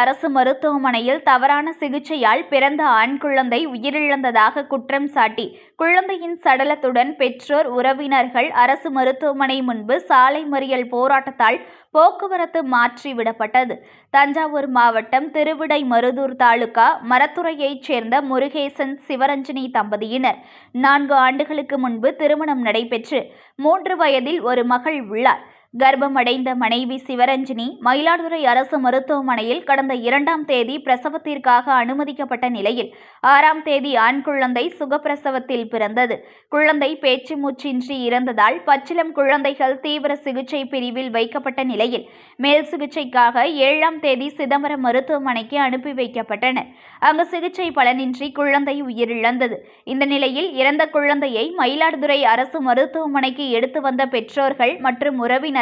அரசு மருத்துவமனையில் தவறான சிகிச்சையால் பிறந்த ஆண் குழந்தை உயிரிழந்ததாக குற்றம் சாட்டி குழந்தையின் சடலத்துடன் பெற்றோர் உறவினர்கள் அரசு மருத்துவமனை முன்பு சாலை மறியல் போராட்டத்தால் போக்குவரத்து மாற்றிவிடப்பட்டது. தஞ்சாவூர் மாவட்டம் திருவிடைமருதூர் தாலுகா மரத்துறையைச் சேர்ந்த முருகேசன் சிவரஞ்சனி தம்பதியினர் 4 ஆண்டுகளுக்கு முன்பு திருமணம் நடைபெற்று 3 வயதில் ஒரு மகள் உள்ளார். கர்ப்பமடைந்த மனைவி சிவரஞ்சினி மயிலாடுதுறை அரசு மருத்துவமனையில் கடந்த 2ஆம் தேதி பிரசவத்திற்காக அனுமதிக்கப்பட்ட நிலையில் 6ஆம் தேதி ஆண் குழந்தை சுகப்பிரசவத்தில் பிறந்தது. குழந்தை பேச்சு மூச்சின்றி இறந்ததால் பச்சிளம் குழந்தைகள் தீவிர சிகிச்சை பிரிவில் வைக்கப்பட்ட நிலையில் மேல் சிகிச்சைக்காக 7ஆம் தேதி சிதம்பரம் மருத்துவமனைக்கு அனுப்பி வைக்கப்பட்டனர். அங்கு சிகிச்சை பலனின்றி குழந்தை உயிரிழந்தது. இந்த நிலையில் இறந்த குழந்தையை மயிலாடுதுறை அரசு மருத்துவமனைக்கு எடுத்து வந்த பெற்றோர்கள் மற்றும் உறவினர்கள்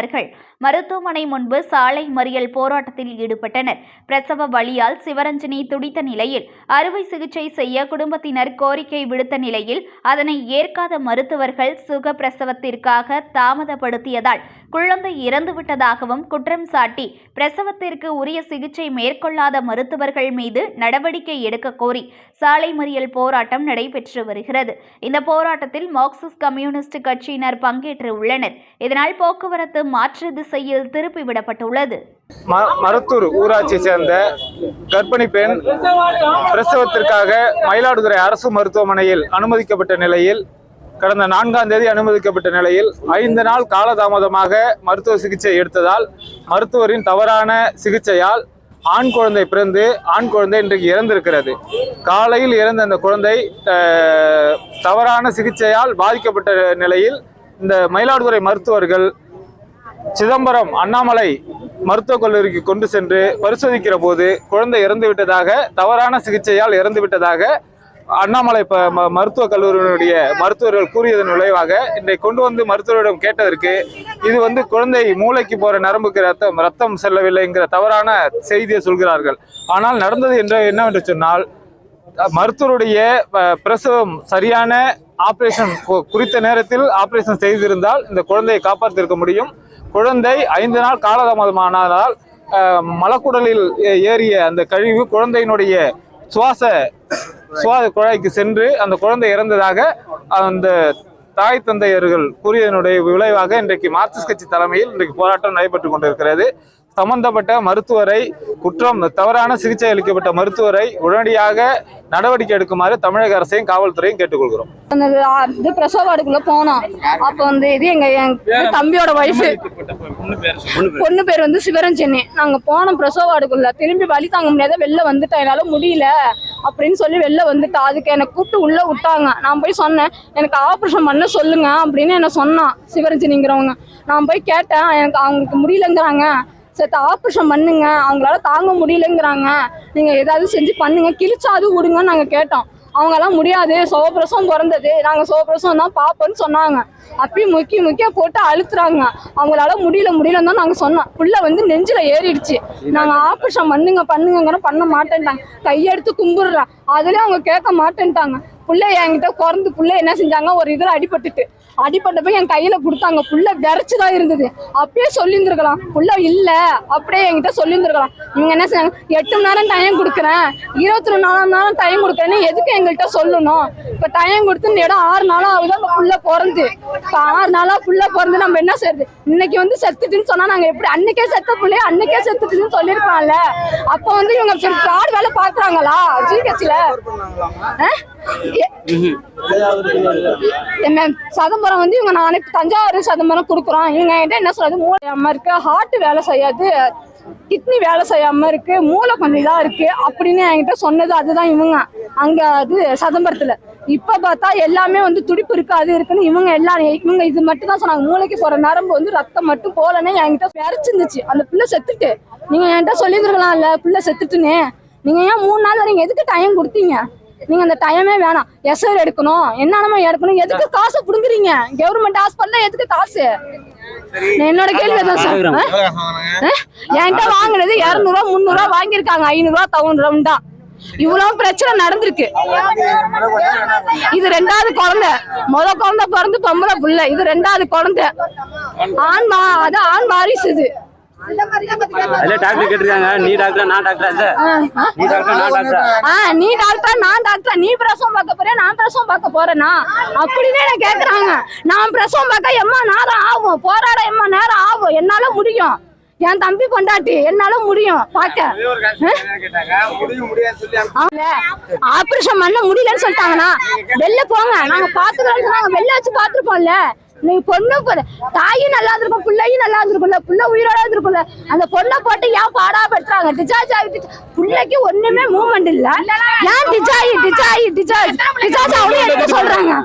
மருத்துவமனை முன்பு சாலை மறியல் போராட்டத்தில் ஈடுபட்டனர். பிரசவ வலியால் சிவரஞ்சனி துடித்த நிலையில் அறுவை சிகிச்சை செய்ய குடும்பத்தினர் கோரிக்கை விடுத்த நிலையில் அதனை ஏற்காத மருத்துவர்கள் சுகப்பிரசவத்திற்காக தாமதப்படுத்தியதால் குழந்தை இறந்துவிட்டதாகவும் குற்றம் சாட்டி பிரசவத்திற்கு உரிய சிகிச்சை மேற்கொள்ளாத மருத்துவர்கள் மீது நடவடிக்கை எடுக்க கோரி சாலை மறியல் போராட்டம் நடைபெற்று வருகிறது. இந்த போராட்டத்தில் மார்க்சிஸ்ட் கம்யூனிஸ்ட் கட்சியினர் பங்கேற்று உள்ளனர். இதனால் போக்குவரத்து மாற்று திசையில் திருப்பிவிடப்பட்டுள்ளது. மருத்தூர் ஊராட்சியை சேர்ந்த கர்ப்பிணி பெண் பிரசவத்திற்காக மயிலாடுதுறை அரசு மருத்துவமனையில் அனுமதிக்கப்பட்ட நிலையில் கடந்த 4ஆம் தேதி அனுமதிக்கப்பட்ட நிலையில் 5 நாள் காலதாமதமாக மருத்துவ சிகிச்சை எடுத்ததால் மருத்துவரின் தவறான சிகிச்சையால் ஆண் குழந்தை பிறந்து ஆண் குழந்தை இன்றைக்கு இறந்திருக்கிறது. காலையில் இறந்த அந்த குழந்தை தவறான சிகிச்சையால் பாதிக்கப்பட்ட நிலையில் இந்த மயிலாடுதுறை மருத்துவர்கள் சிதம்பரம் அண்ணாமலை மருத்துவக் கல்லூரிக்கு கொண்டு சென்று பரிசோதிக்கிற போது குழந்தை இறந்துவிட்டதாக, தவறான சிகிச்சையால் இறந்துவிட்டதாக அண்ணாமலை மருத்துவக் கல்லூரியினுடைய மருத்துவர்கள் கூறியதன் விளைவாக இன்றைக்கு கொண்டு வந்து மருத்துவரிடம் கேட்டதற்கு இது குழந்தை மூளைக்கு போற நரம்புக்கு ரத்தம் செல்லவில்லைங்கிற தவறான செய்தியை சொல்கிறார்கள். ஆனால் நடந்தது என்னவென்று சொன்னால் மருத்துவருடைய பிரசவம் சரியான ஆபரேஷன் குறித்த நேரத்தில் ஆபரேஷன் செய்திருந்தால் இந்த குழந்தையை காப்பாற்றிருக்க முடியும். குழந்தை 5 நாள் காலதாமதமானதால் மலக்குடலில் ஏறிய அந்த கழிவு குழந்தையினுடைய சுவாச குழாய்க்கு சென்று அந்த குழந்தை இறந்ததாக அந்த தாய் தந்தையர்கள் கூறியதனுடைய விளைவாக இன்றைக்கு மார்க்சிஸ்ட் கட்சி தலைமையில் இன்றைக்கு போராட்டம் நடைபெற்றுக் கொண்டிருக்கிறது. சம்பந்தப்பட்ட மருத்துவரை தவறான சிகிச்சை அளிக்கப்பட்ட மருத்துவரை உடனடியாக நடவடிக்கை எடுக்குமாறு தமிழக அரசையும் காவல்துறையும் கேட்டுக்கொள்கிறோம். இது பிரசவ வார்டுக்குள்ள போனோம். அப்போ இது எங்க தம்பியோட வயசு பொண்ணு பேர் சிவரஞ்சனி. நாங்க போனோம் பிரசவ வார்டுக்குள்ள. திரும்பி வலி தாங்க முடியாத வெளில வந்துட்டேன், என்னால முடியல அப்படின்னு சொல்லி வெளில வந்துட்டா. அதுக்கு என்னை கூப்பிட்டு உள்ள விட்டாங்க. நான் போய் சொன்னேன், எனக்கு ஆப்ரேஷன் பண்ண சொல்லுங்க அப்படின்னு என்ன சொன்னான் சிவரஞ்சனிங்கிறவங்க. நான் போய் கேட்டேன், எனக்கு அவங்களுக்கு முடியலங்கிறாங்க, சரி ஆப்ரேஷன் பண்ணுங்க, அவங்களால தாங்க முடியலங்கிறாங்க, நீங்க ஏதாவது செஞ்சு பண்ணுங்க, கிழிச்சாது விடுங்கன்னு நாங்க கேட்டோம். அவங்கெல்லாம் முடியாது, சுகப்பிரசவம் பிறந்தது, நாங்க சுகப்பிரசவம் தான் பார்ப்போன்னு சொன்னாங்க. அப்பயும் முக்கிய போட்டு அழுத்துறாங்க. அவங்களால முடியலன்னு தான் நாங்க சொன்னோம். புள்ள நெஞ்சில ஏறிடுச்சு. நாங்க ஆப்ரேஷன் பண்ணுங்க பண்ண மாட்டேன்ட்டாங்க. கையெடுத்து கும்பிடுறேன், அதுலயும் அவங்க கேட்க மாட்டேன்ட்டாங்க. புள்ள என்கிட்ட குறந்து புள்ள என்ன செஞ்சாங்க, ஒரு இதுல அடிபட்டப்ப என் கையில கொடுத்தாங்க. புள்ள விரைச்சுதான் இருந்தது. அப்பயே சொல்லியிருந்திருக்கலாம், புள்ள இல்ல அப்படியே என்கிட்ட சொல்லியிருந்திருக்கலாம். இவங்க என்ன செய்யாங்க, 8 மணி நேரம் டைம் கொடுக்குறேன், 24 மணி நேரம் டைம் கொடுக்குறேன்னு எதுக்கு எங்கள்கிட்ட சொல்லணும்? இப்ப டைம் கொடுத்து இந்த இடம் 6 நாளா ஆகுது அந்த புள்ள பிறந்து. இப்ப 6 நாளா புள்ள பிறந்து நம்ம என்ன செய்யுது? இன்னைக்கு செத்துட்டுன்னு சொன்னா நாங்க எப்படி? அன்னைக்கே செத்த புள்ளைய அன்னைக்கே செத்துட்டுன்னு சொல்லியிருக்கலாம்ல. அப்ப இவங்க ஃப்ராட் வேலை பாக்குறாங்களா ஜிஹெச்ல? சதம்பரம் இவங்க நானே தஞ்சாவூர் சதம்பரம் கொடுக்குறோம். இவங்க என்கிட்ட என்ன சொல்றது, மூளை அம்மா இருக்கு, ஹார்ட் வேலை செய்யாது, கிட்னி வேலை செய்யாம இருக்கு, மூளை கொஞ்சம் இதா இருக்கு அப்படின்னு என்கிட்ட சொன்னது. அதுதான் இவங்க அங்க சதம்பரத்துல. இப்ப பார்த்தா எல்லாமே துடிப்பு இருக்கு, அது இருக்குன்னு இவங்க இது மட்டும் தான் சொன்னாங்க. மூளைக்கு போற நரம்பு ரத்தம் மட்டும் போலன்னு என்கிட்ட விரைச்சிருந்துச்சு. அந்த பிள்ளை செத்துட்டு நீங்க என்கிட்ட சொல்லியிருக்கலாம்ல, பிள்ளை செத்துட்டுன்னு. நீங்க ஏன் 3 நாள் வரைக்கும் எதுக்கு டைம் கொடுத்தீங்க? நீங்க அந்த டைமே வேணாம், எஸ்ஆர் எடுக்கணும், என்னென்னமோ எடுக்கணும், எதுக்கு காசை புடுங்குறீங்க? கவர்மெண்ட் ஹாஸ்பிட்டல்ல எதுக்கு காசு? என்னோட கேள்வி என்கிட்ட வாங்கினது 200 ரூபா 300 ரூபா வாங்கியிருக்காங்க, 500 ரூபா 1000 தான். இவ்வளவு பிரச்சனை நடந்திருக்கு. இது 2வது குழந்தை. முதல் குழந்தை பிறந்து பொம்பளை புள்ள, இது 2வது குழந்தை. ஆண் வாரிசு. இது அதுல டாக்டர் கேட்டிருக்காங்க, நீ டாக்டர் நான் டாக்டர் இல்ல, நீ டாக்டர் நான் டாக்டர். நீ டாக்டர் நான் டாக்டர், நீ பிரசவம் பார்க்க போறியா நான் பிரசவம் பார்க்க போறேனா அப்படின்னு என்ன கேக்குறாங்க. நான் பிரசவம் பார்க்க எம்மா நேரம் ஆகும், போராட எம்மா நேரம் ஆகும், என்னால முடியும், என் தம்பி கொண்டாட்டி என்னால முடியும் பார்க்க. ஆபரேஷன் பண்ண முடியலன்னு சொல்லிட்டாங்கன்னா வெளில போங்க, நாங்க பாத்துக்கிறோம், வெளில வச்சு பாத்துருப்போம்ல. நீ பொண்ணு தாயும் நல்லா இருந்திருக்கும், பிள்ளையும் நல்லா இருந்திருக்கும்ல, பிள்ளை உயிரோட இருந்திருக்கும்ல. அந்த பொண்ணை போட்டு ஏன் பாடா பெற்றாங்க? டிசார்ஜ் ஆகிட்டு பிள்ளைக்கு ஒண்ணுமே மூவ்மெண்ட் இல்ல, ஏன் டிசார்ஜ் அவ்வளவு சொல்றாங்க.